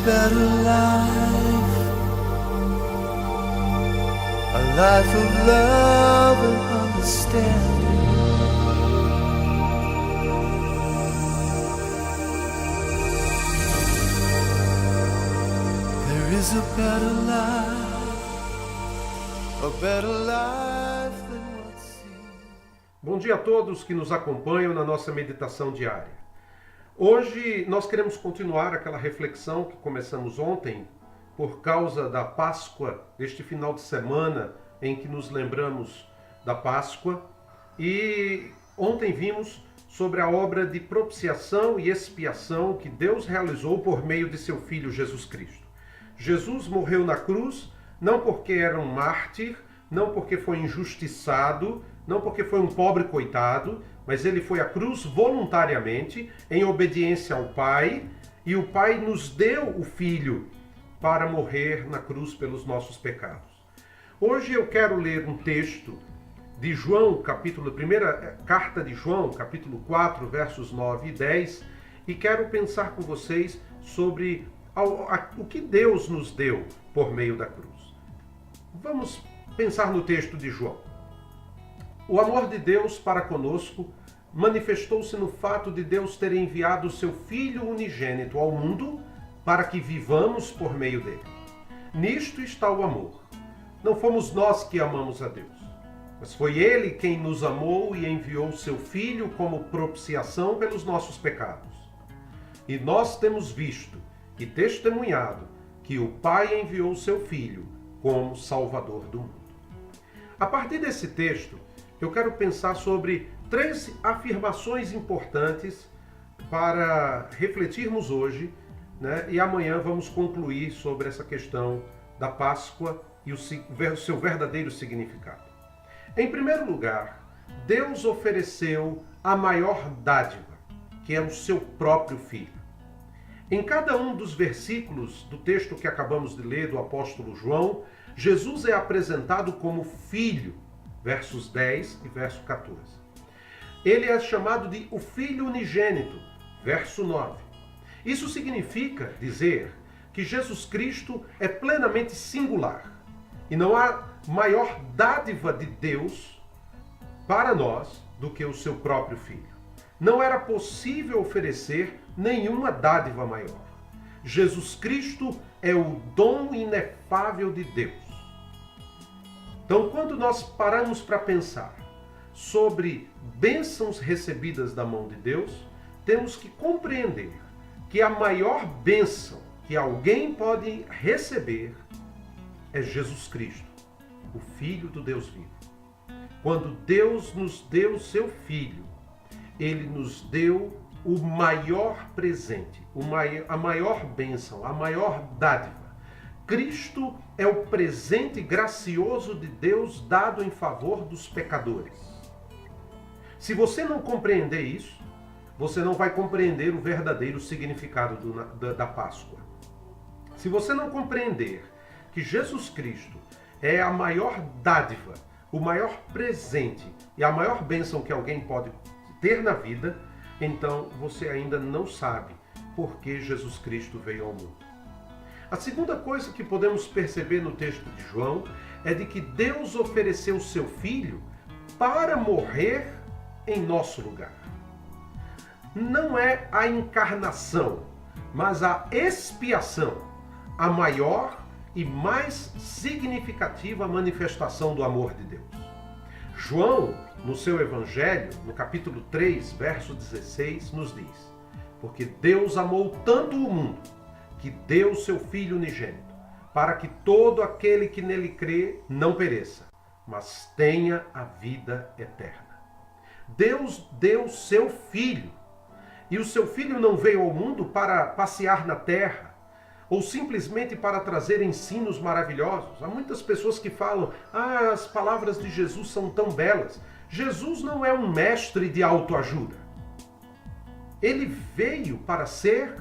better life, a life of love and understanding. There is a better life than what seems. Bom dia a todos que nos acompanham na nossa meditação diária. Hoje nós queremos continuar aquela reflexão que começamos ontem por causa da Páscoa, deste final de semana em que nos lembramos da Páscoa. E ontem vimos sobre a obra de propiciação e expiação que Deus realizou por meio de seu Filho Jesus Cristo. Jesus morreu na cruz não porque era um mártir, não porque foi injustiçado, não porque foi um pobre coitado, mas ele foi à cruz voluntariamente, em obediência ao Pai, e o Pai nos deu o Filho para morrer na cruz pelos nossos pecados. Hoje eu quero ler um texto de João, primeira carta de João, capítulo 4, versos 9 e 10, e quero pensar com vocês sobre o que Deus nos deu por meio da cruz. Vamos pensar no texto de João. O amor de Deus para conosco manifestou-se no fato de Deus ter enviado o seu Filho unigênito ao mundo para que vivamos por meio dele. Nisto está o amor. Não fomos nós que amamos a Deus, mas foi ele quem nos amou e enviou o seu Filho como propiciação pelos nossos pecados. E nós temos visto e testemunhado que o Pai enviou o seu Filho como Salvador do mundo. A partir desse texto, eu quero pensar sobre 3 afirmações importantes para refletirmos hoje, né? E amanhã vamos concluir sobre essa questão da Páscoa e o seu verdadeiro significado. Em primeiro lugar, Deus ofereceu a maior dádiva, que é o seu próprio Filho. Em cada um dos versículos do texto que acabamos de ler do apóstolo João, Jesus é apresentado como Filho, versos 10 e verso 14. Ele é chamado de o Filho unigênito, verso 9. Isso significa dizer que Jesus Cristo é plenamente singular e não há maior dádiva de Deus para nós do que o seu próprio Filho. Não era possível oferecer nenhuma dádiva maior. Jesus Cristo é o dom inefável de Deus. Então, quando nós paramos para pensar sobre bênçãos recebidas da mão de Deus, temos que compreender que a maior bênção que alguém pode receber é Jesus Cristo, o Filho do Deus vivo. Quando Deus nos deu o seu Filho, ele nos deu o maior presente, a maior bênção, a maior dádiva. Cristo é o presente gracioso de Deus dado em favor dos pecadores. Se você não compreender isso, você não vai compreender o verdadeiro significado da Páscoa. Se você não compreender que Jesus Cristo é a maior dádiva, o maior presente e a maior bênção que alguém pode ter na vida, então você ainda não sabe por que Jesus Cristo veio ao mundo. A segunda coisa que podemos perceber no texto de João é de que Deus ofereceu o seu Filho para morrer em nosso lugar. Não é a encarnação, mas a expiação, a maior e mais significativa manifestação do amor de Deus. João, no seu Evangelho, no capítulo 3, verso 16, nos diz: porque Deus amou tanto o mundo, que deu o seu Filho unigênito, para que todo aquele que nele crê não pereça, mas tenha a vida eterna. Deus deu o seu Filho, e o seu Filho não veio ao mundo para passear na terra, ou simplesmente para trazer ensinos maravilhosos. Há muitas pessoas que falam: as palavras de Jesus são tão belas. Jesus não é um mestre de autoajuda. Ele veio para ser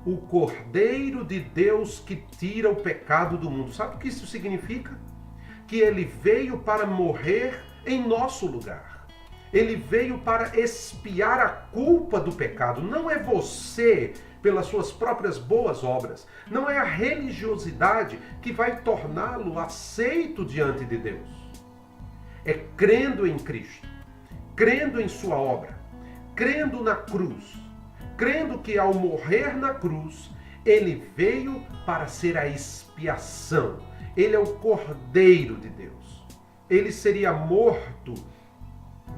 o Cordeiro de Deus que tira o pecado do mundo. Sabe o que isso significa? Que ele veio para morrer em nosso lugar. Ele veio para expiar a culpa do pecado. Não é você pelas suas próprias boas obras. Não é a religiosidade que vai torná-lo aceito diante de Deus. É crendo em Cristo, crendo em sua obra, crendo na cruz, crendo que ao morrer na cruz, ele veio para ser a expiação. Ele é o Cordeiro de Deus. Ele seria morto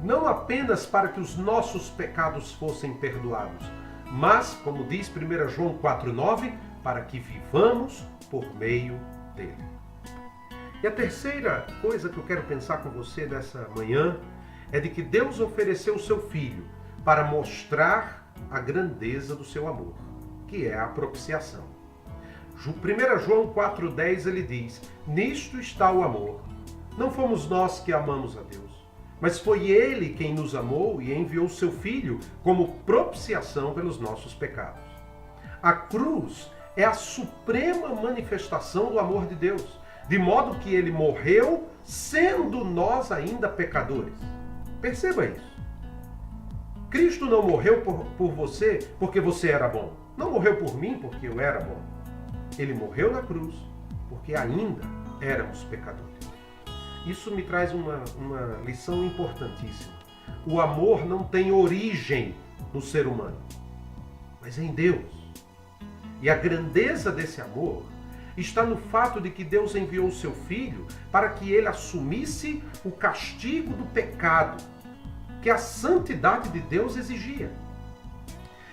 não apenas para que os nossos pecados fossem perdoados, mas, como diz 1 João 4,9, para que vivamos por meio dele. E a terceira coisa que eu quero pensar com você nessa manhã é de que Deus ofereceu o seu Filho para mostrar a grandeza do seu amor, que é a propiciação. 1 João 4,10 ele diz: nisto está o amor. Não fomos nós que amamos a Deus, mas foi Ele quem nos amou e enviou o seu Filho como propiciação pelos nossos pecados. A cruz é a suprema manifestação do amor de Deus, de modo que Ele morreu sendo nós ainda pecadores. Perceba isso. Cristo não morreu por você porque você era bom. Não morreu por mim porque eu era bom. Ele morreu na cruz porque ainda éramos pecadores. Isso me traz uma lição importantíssima. O amor não tem origem no ser humano, mas em Deus. E a grandeza desse amor está no fato de que Deus enviou o seu Filho para que ele assumisse o castigo do pecado que a santidade de Deus exigia.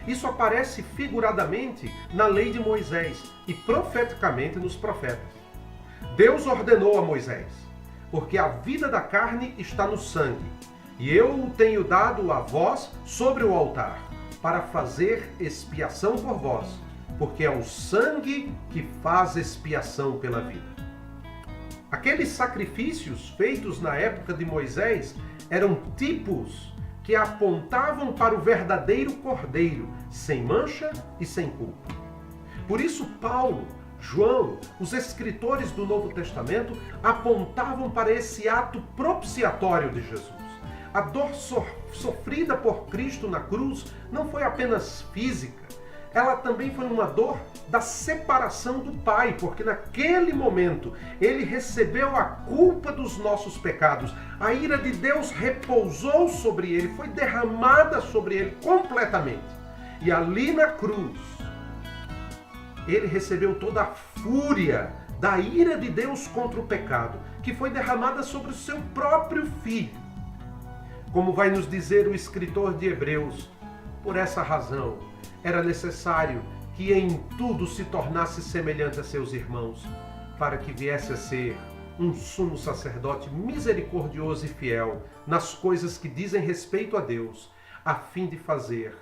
Isso aparece figuradamente na lei de Moisés e profeticamente nos profetas. Deus ordenou a Moisés: porque a vida da carne está no sangue, e eu o tenho dado a vós sobre o altar, para fazer expiação por vós, porque é o sangue que faz expiação pela vida. Aqueles sacrifícios feitos na época de Moisés eram tipos que apontavam para o verdadeiro Cordeiro, sem mancha e sem culpa. Por isso Paulo, João, os escritores do Novo Testamento apontavam para esse ato propiciatório de Jesus. A dor sofrida por Cristo na cruz não foi apenas física, ela também foi uma dor da separação do Pai, porque naquele momento ele recebeu a culpa dos nossos pecados. A ira de Deus repousou sobre ele, foi derramada sobre ele completamente. E ali na cruz, ele recebeu toda a fúria da ira de Deus contra o pecado, que foi derramada sobre o seu próprio Filho. Como vai nos dizer o escritor de Hebreus, por essa razão, era necessário que em tudo se tornasse semelhante a seus irmãos, para que viesse a ser um sumo sacerdote misericordioso e fiel nas coisas que dizem respeito a Deus, a fim de fazer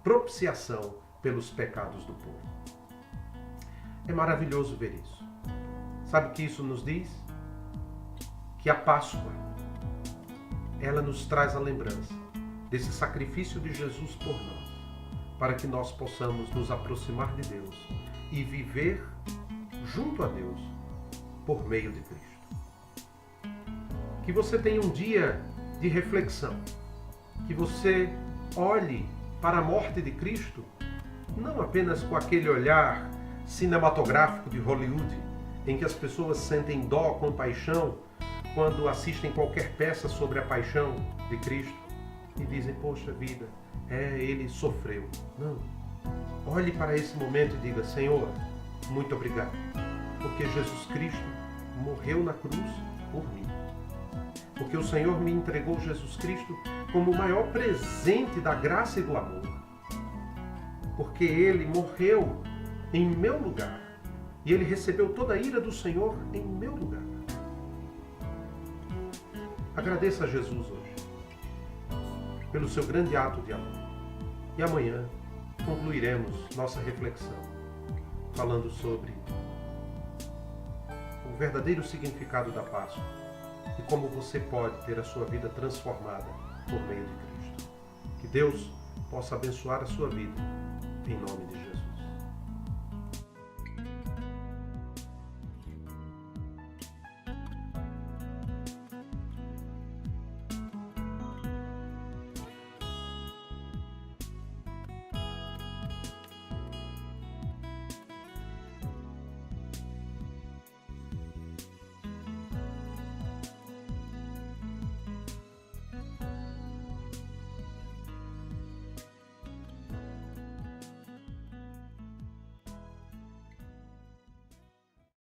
propiciação pelos pecados do povo. É maravilhoso ver isso. Sabe o que isso nos diz? Que a Páscoa, ela nos traz a lembrança desse sacrifício de Jesus por nós, para que nós possamos nos aproximar de Deus e viver junto a Deus por meio de Cristo. Que você tenha um dia de reflexão, que você olhe para a morte de Cristo, não apenas com aquele olhar cinematográfico de Hollywood, em que as pessoas sentem dó, compaixão, quando assistem qualquer peça sobre a paixão de Cristo e dizem: poxa vida, ele sofreu. Não. Olhe para esse momento e diga: Senhor, muito obrigado, porque Jesus Cristo morreu na cruz por mim. Porque o Senhor me entregou Jesus Cristo como o maior presente da graça e do amor. Porque Ele morreu em meu lugar e Ele recebeu toda a ira do Senhor em meu lugar. Agradeça a Jesus hoje pelo seu grande ato de amor. E amanhã concluiremos nossa reflexão falando sobre o verdadeiro significado da Páscoa e como você pode ter a sua vida transformada por meio de Cristo. Que Deus possa abençoar a sua vida, em nome de Jesus.